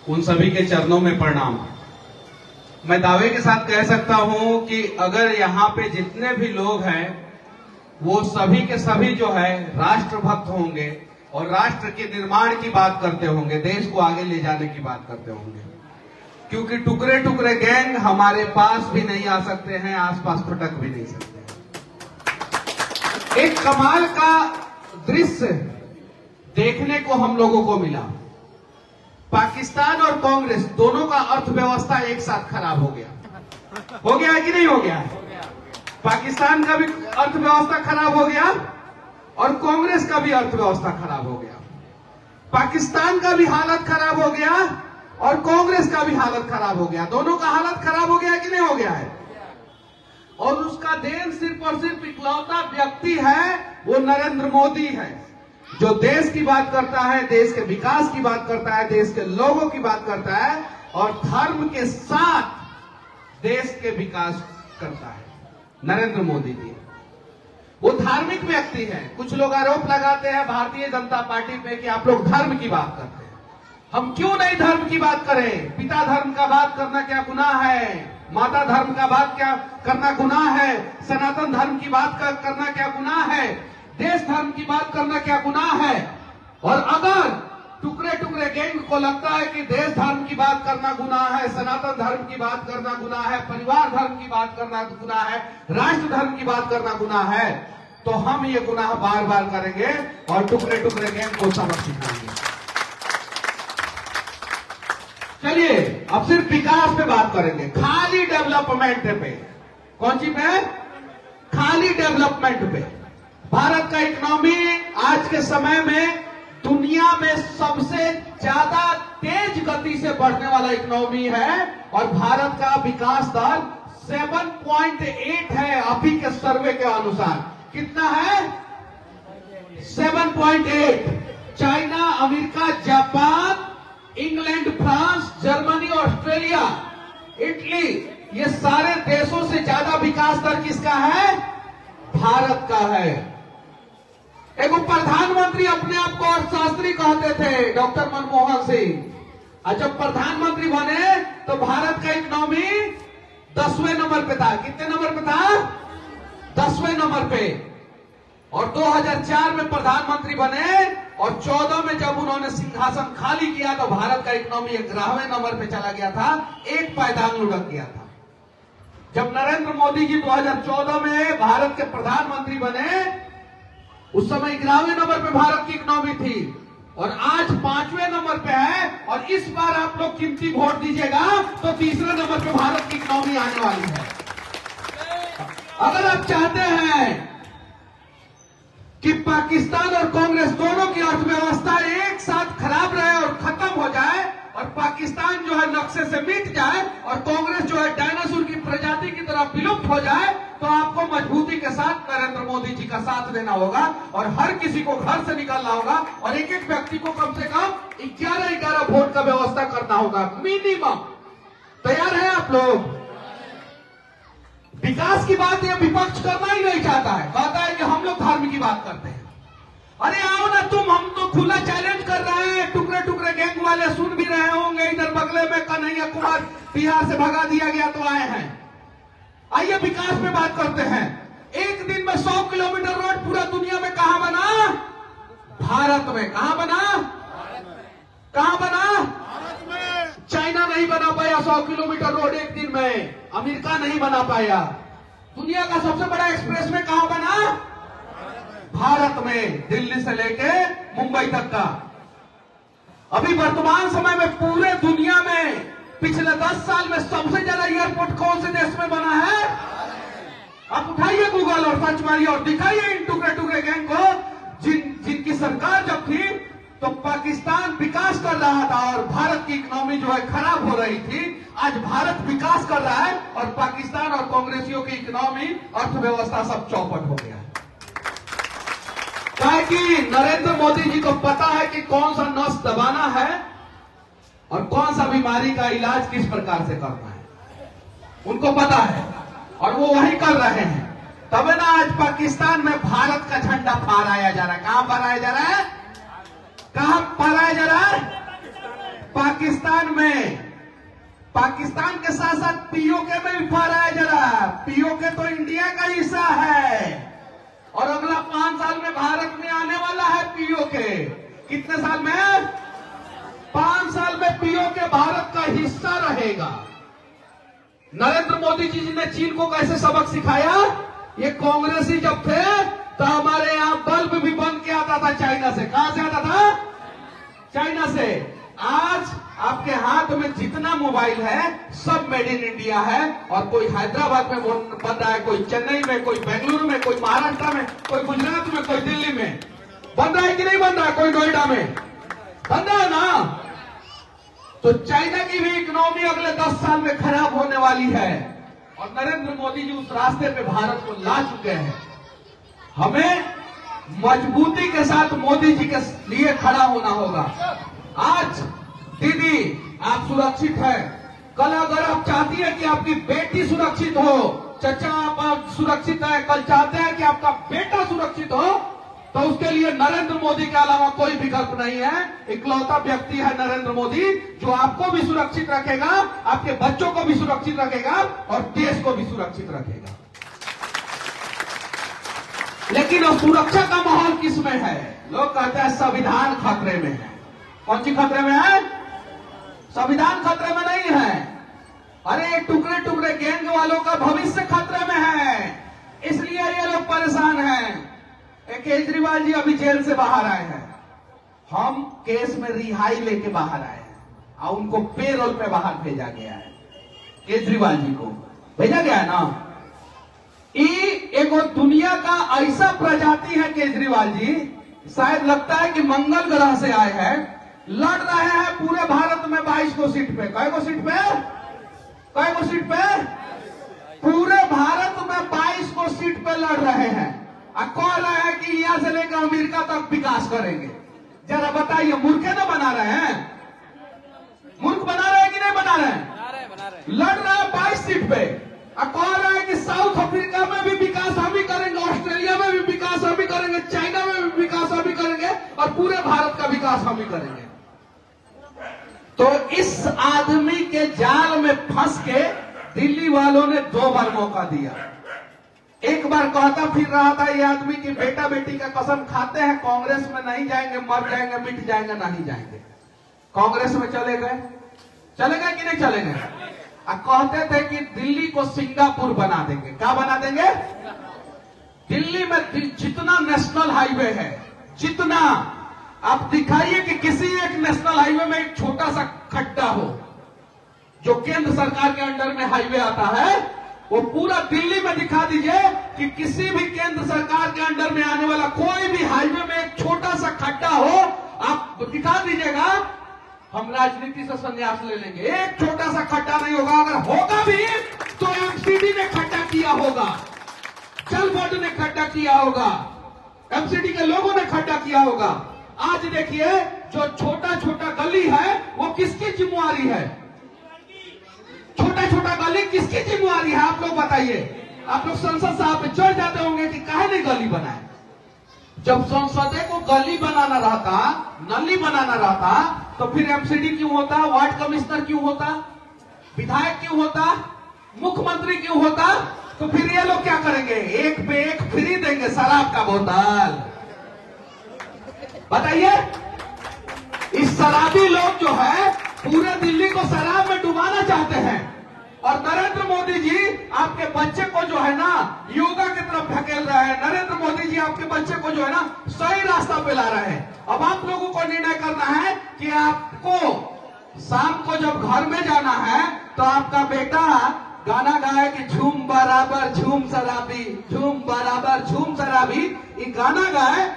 उन सभी के चरणों में प्रणाम। मैं दावे के साथ कह सकता हूं कि अगर यहाँ पे जितने भी लोग हैं वो सभी के सभी जो है राष्ट्रभक्त होंगे और राष्ट्र के निर्माण की बात करते होंगे, देश को आगे ले जाने की बात करते होंगे, क्योंकि टुकड़े टुकड़े गैंग हमारे पास भी नहीं आ सकते हैं, आसपास फटक भी नहीं सकते हैं। एक कमाल का दृश्य देखने को हम लोगों को मिला। पाकिस्तान और कांग्रेस दोनों का अर्थव्यवस्था एक साथ खराब हो गया है कि नहीं हो गया है? पाकिस्तान का भी अर्थव्यवस्था खराब हो गया और कांग्रेस का भी अर्थव्यवस्था खराब हो गया। पाकिस्तान का भी हालत खराब हो गया और कांग्रेस का भी हालत खराब हो गया। दोनों का हालत खराब हो गया है कि नहीं हो गया है? और उसका देन सिर्फ और सिर्फ इकलौता व्यक्ति है, वो नरेंद्र मोदी है, जो देश की बात करता है, देश के विकास की बात करता है, देश के लोगों की बात करता है और धर्म के साथ देश के विकास करता है। नरेंद्र मोदी जी वो धार्मिक व्यक्ति है। कुछ लोग आरोप लगाते हैं भारतीय जनता पार्टी पे कि आप लोग धर्म की बात करते हैं। हम क्यों नहीं धर्म की बात करें? पिता धर्म का बात करना क्या गुनाह है? माता धर्म का बात क्या करना गुनाह है? सनातन धर्म की बात करना क्या गुनाह है? देश धर्म की बात करना क्या गुनाह है? और अगर टुकड़े टुकड़े गैंग को लगता है कि देश धर्म की बात करना गुनाह है, सनातन धर्म की बात करना गुनाह है, परिवार धर्म की बात करना गुनाह है, राष्ट्र धर्म की बात करना गुनाह है, तो हम ये गुनाह बार बार करेंगे और टुकड़े टुकड़े गैंग को सबक सिखाएंगे। चलिए अब सिर्फ विकास पे बात करेंगे, खाली डेवलपमेंट पे। कौन सी पे? खाली डेवलपमेंट पे। भारत का इकोनॉमी आज के समय में दुनिया में सबसे ज्यादा तेज गति से बढ़ने वाला इकोनॉमी है और भारत का विकास दर 7.8 है अभी के सर्वे के अनुसार। कितना है? 7.8। China, America, Japan, England, France, Germany, Australia, Italy, ये सारे देशों से ज्यादा विकास दर किसका है? भारत का है। एक प्रधानमंत्री अपने आप को अर्थशास्त्री कहते थे, डॉक्टर मनमोहन सिंह। और जब प्रधानमंत्री बने तो भारत का इकोनॉमी 10वें नंबर पे था। कितने नंबर पे था? 10वें नंबर पे। और 2004 में प्रधानमंत्री बने और 14 में जब उन्होंने सिंहासन खाली किया तो भारत का इकोनॉमी 11वें नंबर पे चला गया था, एक पायदान लुढ़क गया था। जब नरेंद्र मोदी जी 2014 में भारत के प्रधानमंत्री बने उस समय 11वें नंबर पे भारत की इकोनॉमी थी और आज 5वें नंबर पे है। और इस बार आप लोग कीमती वोट दीजिएगा तो 3रे नंबर पे भारत की इकोनॉमी आने वाली है। अगर आप चाहते हैं कि पाकिस्तान और कांग्रेस दोनों की अर्थव्यवस्था एक साथ खराब रहे और खत्म हो जाए और पाकिस्तान जो है नक्शे से मिट जाए और कांग्रेस जो है डायनासोर की प्रजाति की तरह विलुप्त हो जाए, तो आपको मजबूती के साथ नरेंद्र मोदी जी का साथ देना होगा और हर किसी को घर से निकालना होगा और एक एक व्यक्ति को कम से कम 11-11 वोट का व्यवस्था करना होगा मिनिमम। तैयार है आप लोग? विकास की बात यह विपक्ष करना ही नहीं चाहता है, कहता है कि हम लोग धर्म की बात करते हैं। अरे आओ ना तुम, हम तो खुला चैलेंज कर रहे हैं। टुकड़े टुकड़े गैंग वाले सुन भी रहे होंगे, इधर बगले में कन्हैया कुमार बिहार से भगा दिया गया तो आए हैं। आइए विकास पे बात करते हैं। एक दिन में 100 किलोमीटर रोड पूरा दुनिया में कहां बना? भारत में। कहां बना? कहां बना? भारत में। चाइना नहीं बना पाया 100 किलोमीटर रोड एक दिन में, अमेरिका नहीं बना पाया। दुनिया का सबसे बड़ा एक्सप्रेस में कहां बना? भारत में, दिल्ली से लेके मुंबई तक का। अभी वर्तमान समय में पूरे दुनिया में पिछले 10 साल में सबसे ज्यादा एयरपोर्ट कौन से देश में बना है? आप उठाइए गूगल और सर्च मारिए और दिखाइए इन टुकड़े टुकड़े गैंग को, जिनकी सरकार जब थी तो पाकिस्तान विकास कर रहा था और भारत की इकोनॉमी जो है खराब हो रही थी। आज भारत विकास कर रहा है और पाकिस्तान और कांग्रेसियों की इकोनॉमी, अर्थव्यवस्था सब चौपट हो गया है। क्या है कि नरेंद्र मोदी जी को पता है कि कौन सा नस दबाना है और कौन सा बीमारी का इलाज किस प्रकार से करना है, उनको पता है और वो वही कर रहे हैं। तब ना आज पाकिस्तान में भारत का झंडा फहराया जा रहा है। कहां फहराया जा रहा है? कहां फहराया जा रहा है? पाकिस्तान पाकिस्तान के साथ साथ पीओके में भी फरा है। जरा पीओके तो इंडिया का हिस्सा है और अगला 5 साल में भारत में आने वाला है पीओके। कितने साल में? 5 साल में पीओके भारत का हिस्सा रहेगा। नरेंद्र मोदी जी ने चीन को कैसे सबक सिखाया? ये कांग्रेसी जब थे तो हमारे यहां बल्ब भी बन के आता था चाइना से। कहां से आता था? चाइना से। आज आपके हाथ में जितना मोबाइल है सब मेड इन इंडिया है और कोई हैदराबाद में बन रहा है, कोई चेन्नई में, कोई बेंगलुरु में, कोई महाराष्ट्र में, कोई गुजरात में, कोई दिल्ली में बन रहा है कि नहीं बन रहा है? कोई नोएडा में बन रहा है ना। तो चाइना की भी इकोनॉमी अगले 10 साल में खराब होने वाली है और नरेंद्र मोदी जी उस रास्ते पे भारत को ला चुके हैं। हमें मजबूती के साथ मोदी जी के लिए खड़ा होना होगा। आज दीदी आप सुरक्षित है, कल अगर आप चाहती है कि आपकी बेटी सुरक्षित हो, चचा आप सुरक्षित है, कल चाहते हैं कि आपका बेटा सुरक्षित हो, तो उसके लिए नरेंद्र मोदी के अलावा कोई विकल्प नहीं है। इकलौता व्यक्ति है नरेंद्र मोदी जो आपको भी सुरक्षित रखेगा, आपके बच्चों को भी सुरक्षित रखेगा और देश को भी सुरक्षित रखेगा। लेकिन अब सुरक्षा का माहौल किसमें है? लोग कहते हैं संविधान खतरे में है। कौन सी खतरे में है? संविधान खतरे में नहीं है। अरे टुकड़े टुकड़े गैंग वालों का भविष्य खतरे में है, इसलिए ये लोग परेशान हैं। केजरीवाल जी अभी जेल से बाहर आए हैं, हम केस में रिहाई लेके बाहर आए हैं और उनको पेरोल पे बाहर भेजा गया है। केजरीवाल जी को भेजा गया है ना। एगो दुनिया का ऐसा प्रजाति है केजरीवाल जी, शायद लगता है कि मंगल ग्रह से आए हैं। लड़ रहे हैं पूरे भारत में 22 को सीट पे। कै को सीट पे? कै को सीट पे? पूरे भारत में 22 को सीट पे लड़ रहे हैं और कह रहे हैं कि यहां से लेकर अमेरिका तक विकास करेंगे। जरा बताइए, मूर्खे ना बना रहे हैं? मूर्ख बना रहे हैं कि नहीं बना रहे हैं? लड़ रहे हैं 22 सीट पे और कह रहे हैं कि साउथ अफ्रीका में भी विकास हम ही करेंगे, ऑस्ट्रेलिया में भी विकास हम ही करेंगे, चाइना में भी विकास हम ही करेंगे और पूरे भारत का विकास हम ही करेंगे। तो इस आदमी के जाल में फंस के दिल्ली वालों ने 2 बार मौका दिया। एक बार कहता फिर रहा था ये आदमी कि बेटा बेटी का कसम खाते हैं, कांग्रेस में नहीं जाएंगे, मर जाएंगे, मिट जाएंगे, नहीं जाएंगे। कांग्रेस में चले गए। चले गए कि नहीं चले गए? कहते थे कि दिल्ली को सिंगापुर बना देंगे। क्या बना देंगे? दिल्ली में जितना नेशनल हाईवे है, जितना आप दिखाइए कि किसी एक नेशनल हाईवे में एक छोटा सा खड्डा हो जो केंद्र सरकार के अंडर में हाईवे आता है, वो पूरा दिल्ली में दिखा दीजिए कि किसी भी केंद्र सरकार के अंडर में आने वाला कोई भी हाईवे में एक छोटा सा खड्डा हो, आप दिखा दीजिएगा, हम राजनीति से संन्यास ले लेंगे। एक छोटा सा खड्डा नहीं होगा, अगर होगा भी तो एमसीडी ने खड्डा किया होगा, जल बोर्ड ने खड्डा किया होगा, एमसीडी के लोगों ने खड्डा किया होगा। आज देखिए जो छोटा छोटा गली है वो किसकी जिम्मेवारी है? छोटा छोटा गली किसकी जिम्मेवारी है? आप लोग बताइए। आप लोग संसद साहब पे चढ़ जाते होंगे कि काहे नहीं गली बनाए। जब संसद को गली बनाना रहता, नली बनाना रहता, तो फिर एमसीडी क्यों होता, वार्ड कमिश्नर क्यों होता, विधायक क्यों होता, मुख्यमंत्री क्यों होता? तो फिर ये लोग क्या करेंगे? एक पे एक फ्री देंगे शराब का बोतल। बताइए, इस शराबी लोग जो है पूरे दिल्ली को शराब में डुबाना चाहते हैं और नरेंद्र मोदी जी आपके बच्चे को जो है ना योगा की तरफ ढकेल रहे हैं। नरेंद्र मोदी जी आपके बच्चे को जो है ना सही रास्ता पे ला रहे हैं। अब आप लोगों को निर्णय करना है कि आपको शाम को जब घर में जाना है तो आपका बेटा गाना गाए कि झूम बराबर झूम शराबी, झूम बराबर झूम शराबी, ये गाना गाए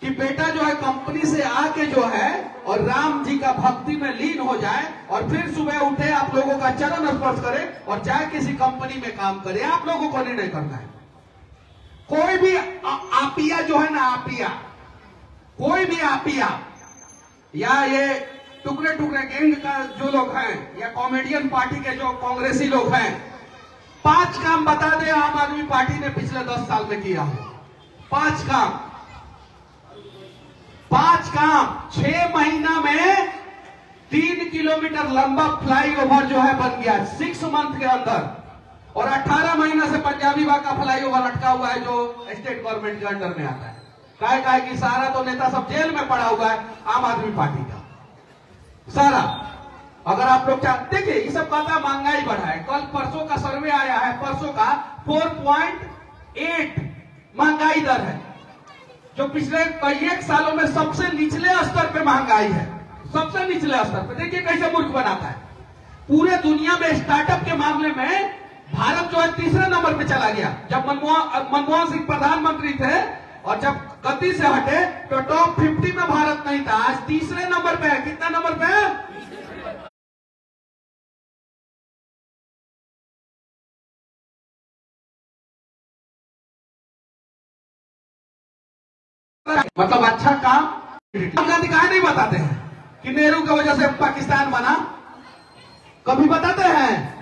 कि बेटा जो है कंपनी से आके जो है और राम जी का भक्ति में लीन हो जाए और फिर सुबह उठे, आप लोगों का चरण स्पर्श करे और जाए किसी कंपनी में काम करे। आप लोगों को निर्णय करना है। कोई भी आपिया जो है ना, आपिया, कोई भी आपिया या ये टुकड़े टुकड़े गैंग का जो लोग हैं या कॉमेडियन पार्टी के जो कांग्रेसी लोग हैं, 5 काम बता दे आम आदमी पार्टी ने पिछले 10 साल में किया हो। 5 काम 6 महीना में 3 किलो किलोमीटर लंबा फ्लाईओवर जो है बन गया 6 मंथ के अंदर, और 18 महीने से पंजाबी बाग का फ्लाईओवर अटका हुआ है जो स्टेट गवर्नमेंट के अंडर में आता है। काहे कि सारा तो नेता सब जेल में पड़ा हुआ है आम आदमी पार्टी का सारा। अगर आप लोग देखिए ये सब कहता है महंगाई बढ़ा है, कल परसों का सर्वे आया है, परसों का 4.8 महंगाई दर है, जो पिछले कई एक सालों में सबसे निचले स्तर पे महंगाई है, सबसे निचले स्तर पे। देखिए कैसे मुल्क बनाता है। पूरे दुनिया में स्टार्टअप के मामले में भारत जो है तीसरे नंबर पे चला गया। जब मनमोहन सिंह प्रधानमंत्री थे और जब गद्दी से हटे तो टॉप 50 में भारत नहीं था, आज तीसरे नंबर पे है। कितना नंबर पे है? मतलब अच्छा काम। गांधी कहा नहीं बताते हैं कि नेहरू की वजह से पाकिस्तान बना, कभी बताते हैं?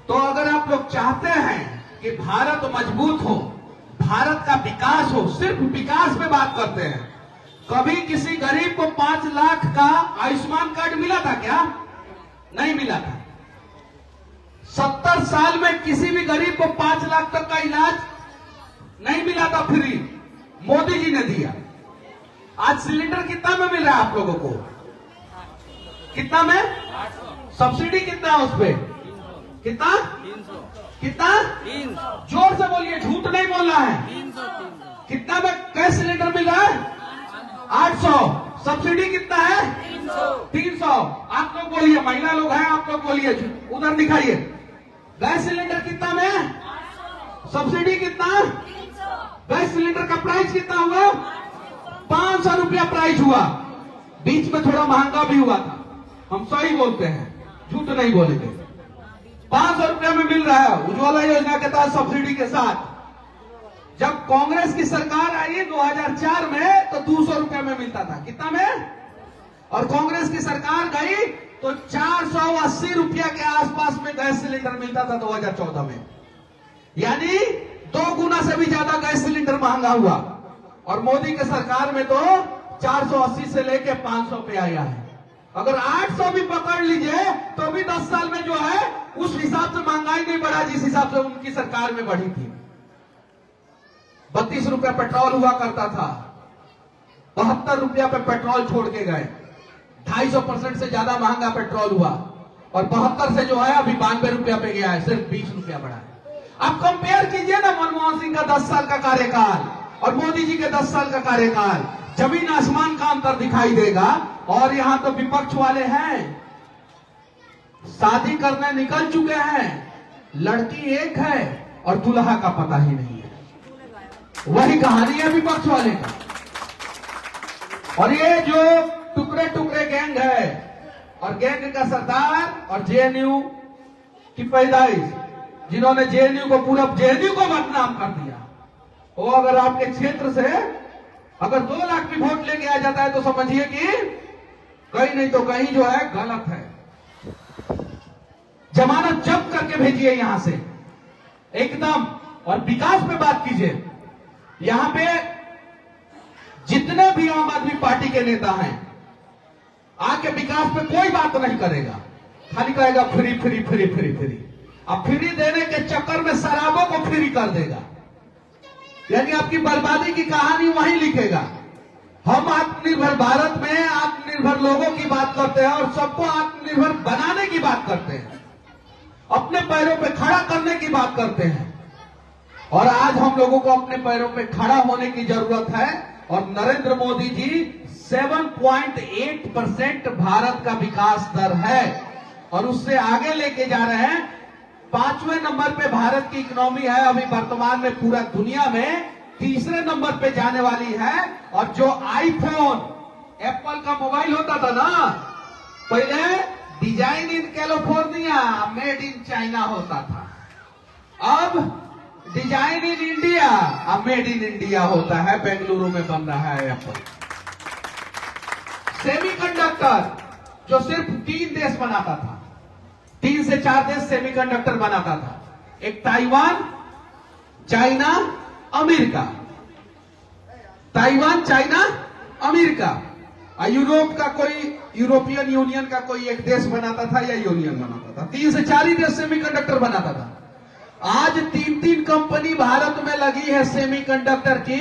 तो अगर आप लोग चाहते हैं कि भारत मजबूत हो, भारत का विकास हो, सिर्फ विकास पे बात करते हैं। कभी किसी गरीब को 5 लाख का आयुष्मान कार्ड मिला था क्या? नहीं मिला था। 70 साल में किसी भी गरीब को 5 लाख तक का इलाज नहीं मिला था फ्री, मोदी जी ने दिया। आज सिलेंडर कितना में मिल रहा है आप लोगों को? कितना में? सब्सिडी कितना है उस पे? कितना? कितना? जोर से बोलिए, झूठ नहीं बोलना है। कितना में गैस सिलेंडर मिल रहा है? 800। सब्सिडी कितना है? 300। आप लोग बोलिए, महिला लोग हैं, आप लोग बोलिए, उधर दिखाइए। गैस सिलेंडर कितना में? सब्सिडी कितना? गैस सिलेंडर का प्राइस कितना हुआ? 500 रुपया प्राइस हुआ। बीच में थोड़ा महंगा भी हुआ था, हम सही बोलते हैं, झूठ नहीं बोलेंगे। 500 रुपया में मिल रहा है उज्ज्वला योजना के तहत सब्सिडी के साथ। जब कांग्रेस की सरकार आई 2004 में तो 200 रुपया में मिलता था। कितना में? और कांग्रेस की सरकार गई तो 480 रुपया के आसपास में गैस सिलेंडर मिलता था 2014 में। यानी 2 गुना से भी ज्यादा गैस सिलेंडर महंगा हुआ। और मोदी के सरकार में तो 480 से लेके 500 पे आया है। अगर 800 भी पकड़ लीजिए तो भी 10 साल में जो है उस हिसाब से महंगाई नहीं बढ़ा जिस हिसाब से उनकी सरकार में बढ़ी थी। 32 रुपया पेट्रोल हुआ करता था, 72 रुपया पे पेट्रोल छोड़ के गए। 250% से ज्यादा महंगा पेट्रोल हुआ और 72 से जो है अभी 92 रुपया पे गया है, सिर्फ 20 रुपया बढ़ा है। आप कंपेयर कीजिए ना मनमोहन सिंह का 10 साल का कार्यकाल और मोदी जी के 10 साल का कार्यकाल, जमीन आसमान का अंतर दिखाई देगा। और यहां तो विपक्ष वाले हैं, शादी करने निकल चुके हैं, लड़की एक है और दुल्हा का पता ही नहीं है। वही कहानी है विपक्ष वाले का। और ये जो टुकड़े टुकड़े गैंग है और गैंग का सरदार और जेएनयू की पैदाइश, जिन्होंने जेएनयू को पूरा जेएनयू को बदनाम कर दिया, वो अगर आपके क्षेत्र से अगर 2 लाख भी वोट लेके आ जाता है तो समझिए कि कहीं नहीं तो कहीं जो है गलत है। जमानत जब्त करके भेजिए यहां से एकदम। और विकास पे बात कीजिए। यहां पे जितने भी आम आदमी पार्टी के नेता हैं आके विकास पे कोई बात नहीं करेगा, खाली कहेगा free free free free free. अब फ्री देने के चक्कर में शराबों को फ्री कर देगा, यानी आपकी बर्बादी की कहानी वहीं लिखेगा। हम आत्मनिर्भर भारत में आत्मनिर्भर लोगों की बात करते हैं और सबको आत्मनिर्भर बनाने की बात करते हैं, अपने पैरों पे खड़ा करने की बात करते हैं। और आज हम लोगों को अपने पैरों पे खड़ा होने की जरूरत है। और नरेंद्र मोदी जी 7.8% भारत का विकास दर है और उससे आगे लेके जा रहे हैं। 5वें नंबर पे भारत की इकोनॉमी है, अभी वर्तमान में पूरा दुनिया में 3रे नंबर पे जाने वाली है। और जो आईफोन एप्पल का मोबाइल होता था ना, पहले design in California made in China होता था, अब डिजाइन इन इंडिया अब मेड इन इंडिया होता है, बेंगलुरु में बन रहा है एप्पल। सेमीकंडक्टर जो सिर्फ 3 देश बनाता था, 3 से 4 देश सेमीकंडक्टर बनाता था, एक Taiwan, China, America. Taiwan, China, America. Europe का कोई, यूरोपियन यूनियन का कोई एक देश बनाता था या यूनियन बनाता था, 3 से 4 ही देश सेमीकंडक्टर बनाता था। आज 3-3 कंपनी भारत में लगी है सेमीकंडक्टर की,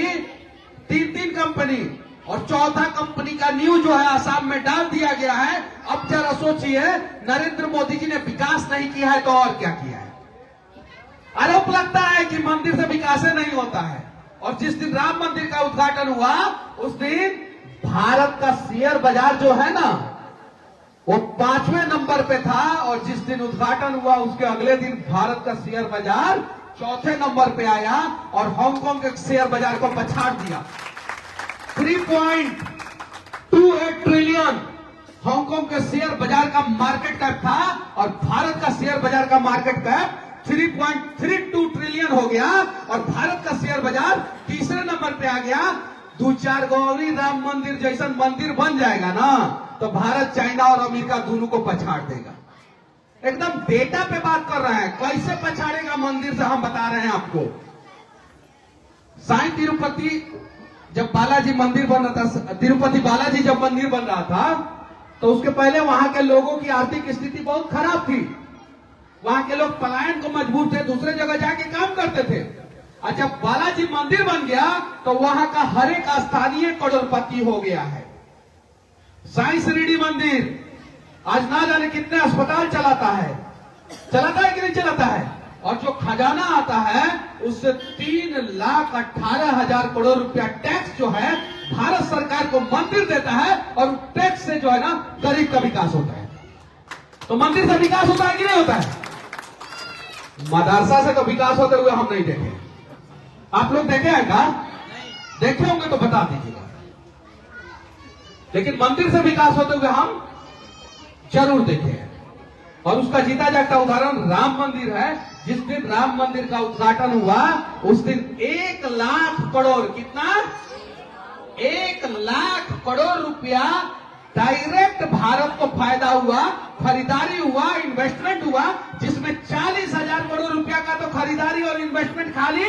3-3 कंपनी, और चौथा कंपनी का न्यू जो है आसाम में डाल दिया गया है। अब जरा सोचिए, नरेंद्र मोदी जी ने विकास नहीं किया है तो और क्या किया है? आरोप लगता है कि मंदिर से विकास नहीं होता है, और जिस दिन राम मंदिर का उद्घाटन हुआ उस दिन भारत का शेयर बाजार जो है ना, वो 5वें नंबर पे था, और जिस दिन उद्घाटन हुआ उसके अगले दिन भारत का शेयर बाजार 4थे नंबर पे आया और हांगकांग के शेयर बाजार को पछाड़ दिया। 3.28 ट्रिलियन हांगकांग के शेयर बाजार का मार्केट कैप था, और भारत का शेयर बाजार का मार्केट कैप 3.32 ट्रिलियन हो गया, और भारत का शेयर बाजार तीसरे नंबर पे आ गया। 2-4 गौरी राम मंदिर जैसा मंदिर बन जाएगा ना, तो भारत चाइना और अमेरिका दोनों को पछाड़ देगा। एकदम डेटा पे बात कर रहे हैं, कैसे पछाड़ेगा मंदिर से हम बता रहे हैं आपको। साईं तिरुपति जब बालाजी मंदिर बन रहा था, तिरुपति बालाजी जब मंदिर बन रहा था, तो उसके पहले वहां के लोगों की आर्थिक स्थिति बहुत खराब थी। वहां के लोग पलायन को मजबूर थे, दूसरे जगह जाके काम करते थे। और जब बालाजी मंदिर बन गया तो वहां का हर एक स्थानीय करोड़पति हो गया है। साईं शिरडी मंदिर आज ना जाने कितने अस्पताल चलाता है कि नहीं चलाता है, और जो खजाना आता है उससे 3,18,000 करोड़ रुपया टैक्स जो है भारत सरकार को मंदिर देता है, और टैक्स से जो है ना गरीब का विकास होता है। तो मंदिर से विकास होता है कि नहीं होता है? मदरसा से तो विकास होते हुए हम नहीं देखे। आप लोग देखे हैं क्या? देखे होंगे तो बता दीजिएगा। लेकिन मंदिर से विकास होते हुए हम जरूर देखे हैं, और उसका जीता जागता उदाहरण राम मंदिर है। जिस दिन राम मंदिर का उद्घाटन हुआ उस दिन 1 लाख करोड़, कितना? 1 लाख करोड़ रुपया डायरेक्ट भारत को फायदा हुआ, खरीदारी हुआ, इन्वेस्टमेंट हुआ, जिसमें 40,000 करोड़ रुपया का तो खरीदारी और इन्वेस्टमेंट खाली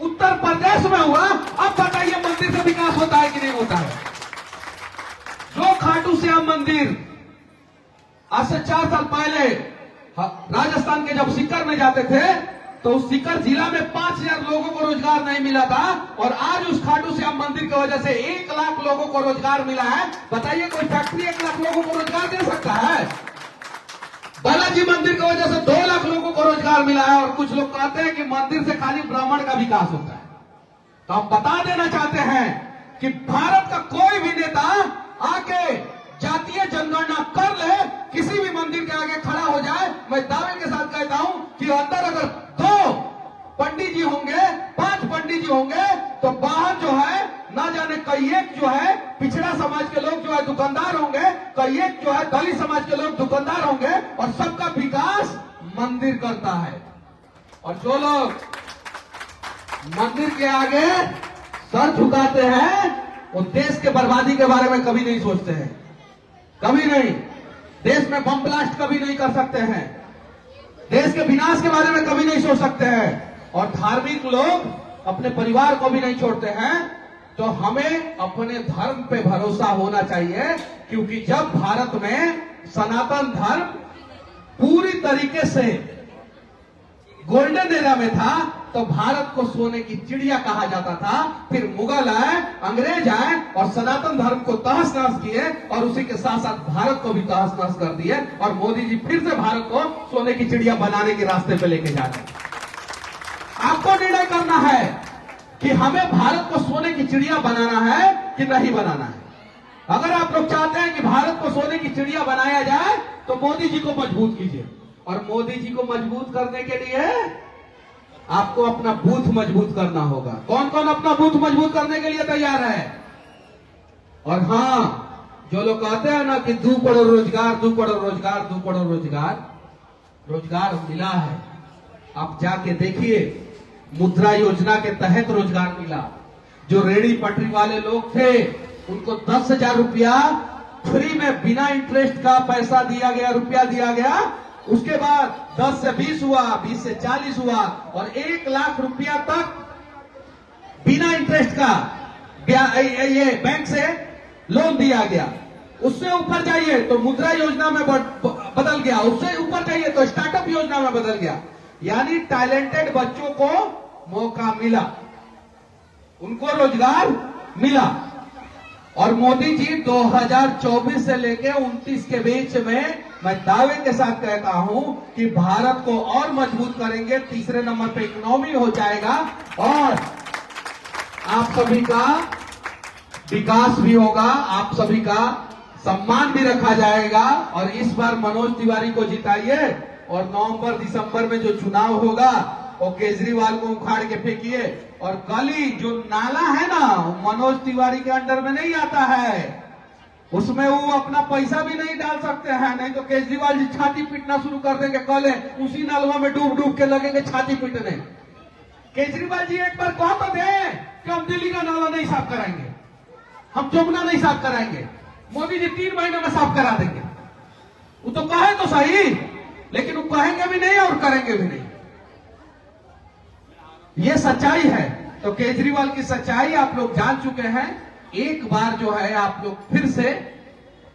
उत्तर प्रदेश में हुआ। अब बताइए मंदिर से विकास होता है कि नहीं होता है? जो खाटू श्याम मंदिर आज से 4 साल पहले राजस्थान के जब सीकर में जाते थे तो उस सीकर जिला में 5,000 लोगों को रोजगार नहीं मिला था, और आज उस खाटू श्याम मंदिर की वजह से 1 लाख लोगों को रोजगार मिला है। बताइए कोई फैक्ट्री 1 लाख लोगों को रोजगार दे सकता है? बालाजी मंदिर की वजह से 2 लाख लोगों को रोजगार मिला है, और कुछ लोग कहते हैं कि मंदिर से खाली ब्राह्मण का विकास होता है। तो हम बता देना चाहते हैं कि भारत का कोई भी नेता आके जातीय जनगणना कर ले, किसी भी मंदिर के आगे खड़ा हो जाए, मैं दावे के साथ कहता हूं कि अंदर अगर 2 पंडित जी होंगे, 5 पंडित जी होंगे, तो बाहर जो है ना जाने कई एक जो है पिछड़ा समाज के लोग जो है दुकानदार होंगे, कई एक जो है दलित समाज के लोग दुकानदार होंगे, और सबका विकास मंदिर करता है। और जो लोग मंदिर के आगे सर झुकाते हैं वो देश के बर्बादी के बारे में कभी नहीं सोचते हैं, कभी नहीं। देश में बम ब्लास्ट कभी नहीं कर सकते हैं, देश के विनाश के बारे में कभी नहीं सोच सकते हैं, और धार्मिक लोग अपने परिवार को भी नहीं छोड़ते हैं। तो हमें अपने धर्म पे भरोसा होना चाहिए, क्योंकि जब भारत में सनातन धर्म पूरी तरीके से गोल्डन एरा में था तो भारत को सोने की चिड़िया कहा जाता था। फिर मुगल आए, अंग्रेज आए और सनातन धर्म को तहस नहस किए, और उसी के साथ साथ भारत को भी तहस नहस कर दिए, और मोदी जी फिर से भारत को सोने की चिड़िया बनाने के रास्ते पे लेके जा रहे हैं। आपको निर्णय करना है कि हमें भारत को सोने की चिड़िया बनाना है कि नहीं बनाना है। अगर आप लोग चाहते हैं कि भारत को सोने की चिड़िया बनाया जाए तो मोदी जी को मजबूत कीजिए, और मोदी जी को मजबूत करने के लिए आपको अपना बूथ मजबूत करना होगा। कौन कौन अपना बूथ मजबूत करने के लिए तैयार है? और हां, जो लोग कहते हैं ना कि 2 करोड़ रोजगार, 2 करोड़ रोजगार, 2 करोड़ रोजगार, रोजगार मिला है। आप जाके देखिए, मुद्रा योजना के तहत रोजगार मिला। जो रेहड़ी पटरी वाले लोग थे उनको 10,000 रुपया फ्री में बिना इंटरेस्ट का पैसा दिया गया, रुपया दिया गया। उसके बाद 10 से 20 हुआ, 20 से 40 हुआ, और 1 लाख रुपया तक बिना इंटरेस्ट का ये बैंक से लोन दिया गया। उससे ऊपर जाइए तो मुद्रा योजना में बदल गया, उससे ऊपर जाइए तो स्टार्टअप योजना में बदल गया। यानी टैलेंटेड बच्चों को मौका मिला, उनको रोजगार मिला। और मोदी जी 2024 से लेकर 29 के बीच में मैं दावे के साथ कहता हूं कि भारत को और मजबूत करेंगे, तीसरे नंबर पे इकोनॉमी हो जाएगा और आप सभी का विकास भी होगा, आप सभी का सम्मान भी रखा जाएगा। और इस बार मनोज तिवारी को जिताइए और नवंबर दिसंबर में जो चुनाव होगा वो केजरीवाल को उखाड़ के फेंकिए। और गली जो नाला है ना, मनोज तिवारी के अंडर में नहीं आता है, उसमें वो अपना पैसा भी नहीं डाल सकते हैं, नहीं तो केजरीवाल जी छाती पीटना शुरू कर देंगे, कल उसी नालवा में डूब डूब के लगेंगे छाती पीटने। केजरीवाल जी एक बार कह तो दे कि हम दिल्ली का नाला नहीं साफ कराएंगे, हम जमुना नहीं साफ कराएंगे। मोदी जी 3 महीने में साफ करा देंगे। वो तो कहे तो सही, लेकिन वो कहेंगे भी नहीं और करेंगे भी नहीं। ये सच्चाई है। तो केजरीवाल की सच्चाई आप लोग जान चुके हैं। एक बार जो है आप लोग फिर से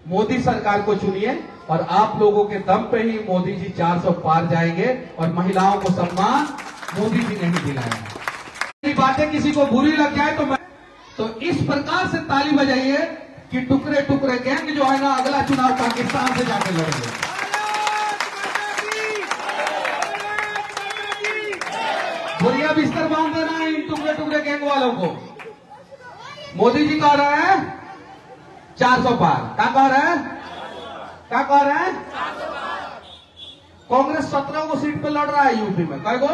मोदी सरकार को चुनिए और आप लोगों के दम पे ही मोदी जी 400 पार जाएंगे। और महिलाओं को सम्मान मोदी जी ने ही दिलाया। ये बातें किसी को बुरी लग जाए तो इस प्रकार से ताली बजाइए कि टुकड़े टुकड़े गैंग जो है ना अगला चुनाव पाकिस्तान से जाके लड़ेंगे। बोरिया बिस्तर बांध देना है इन टुकड़े टुकड़े गैंग वालों को। मोदी जी कह रहे हैं 400 पार, क्या कह रहे हैं, क्या कह रहे हैं? कांग्रेस 17 को सीट पे लड़ रहा है यूपी में, कई को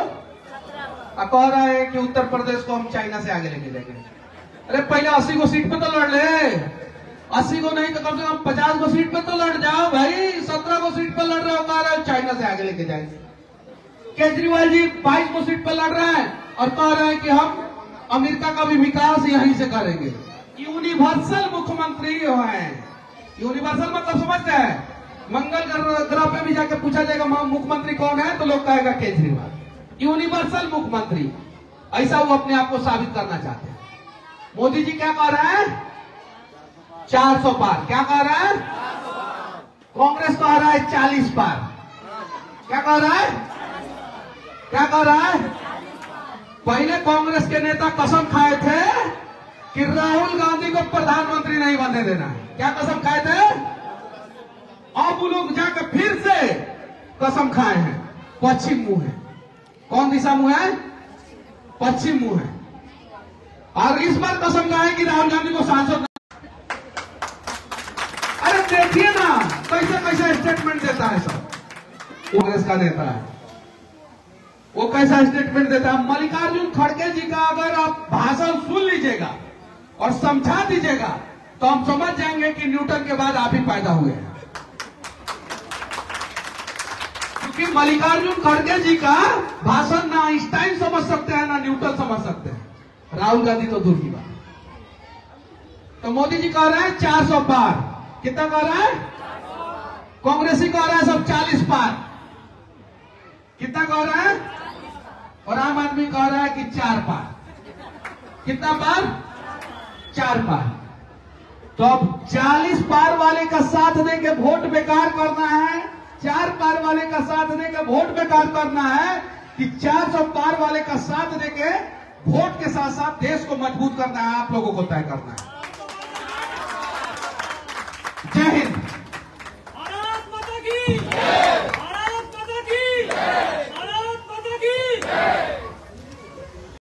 कह रहा है कि उत्तर प्रदेश को हम चाइना से आगे लेके जाएंगे। अरे पहले 80 को सीट पे तो लड़ ले, 80 को नहीं तो कम से कम 50 को सीट पे तो लड़ जाओ भाई। 17 को सीट पे लड़ रहे हो, कह रहे हो चाइना से आगे लेके जाएंगे। केजरीवाल जी 22 को सीट पर लड़ रहे हैं और कह रहे हैं कि हम अमेरिका का भी विकास यहीं से करेंगे। यूनिवर्सल मुख्यमंत्री हैं। यूनिवर्सल मतलब समझते हैं, मंगल ग्रह पे भी जाके पूछा जाएगा मुख्यमंत्री कौन है तो लोग कहेगा केजरीवाल। यूनिवर्सल मुख्यमंत्री, ऐसा वो अपने आप को साबित करना चाहते हैं। मोदी जी क्या कह रहे हैं? 400 पार। क्या कह रहा है? कांग्रेस कह रहा है 40 पार। क्या कह रहा है? क्या कह रहा है? पहले कांग्रेस के नेता कसम खाए थे कि राहुल गांधी को प्रधानमंत्री नहीं बनने देना है। क्या कसम खाए थे? अब वो लोग जाकर फिर से कसम खाए हैं। पश्चिम मुंह है। कौन दिशा मुंह है? पश्चिम मुंह है। और इस बार कसम खाए कि राहुल गांधी को सांसद। अरे देखिए ना कैसे कैसे स्टेटमेंट देता है सब कांग्रेस का नेता है। वो कैसा स्टेटमेंट देता है? मल्लिकार्जुन खड़गे जी का अगर आप भाषण सुन लीजिएगा और समझा दीजिएगा तो हम समझ जाएंगे कि न्यूटन के बाद आप ही पैदा हुए हैं। क्योंकि मल्लिकार्जुन खड़गे जी का भाषण ना आइंस्टाइन समझ सकते हैं ना न्यूटन समझ सकते हैं, राहुल गांधी तो दूर की बात। तो मोदी जी कह रहे हैं 400 पार। कितना कह रहा है? कांग्रेसी कह रहा है सब 40 पार। कितना कह रहा है? और आम आदमी कह रहा है कि 4 पार। कितना पार? 4 पार। तो अब 40 पार वाले का साथ देके वोट बेकार करना है, 4 पार वाले का साथ देके वोट बेकार करना है कि 400 पार वाले का साथ देके वोट के साथ साथ देश को मजबूत करना है, आप लोगों को तय करना है। जय हिंद। भारत माता की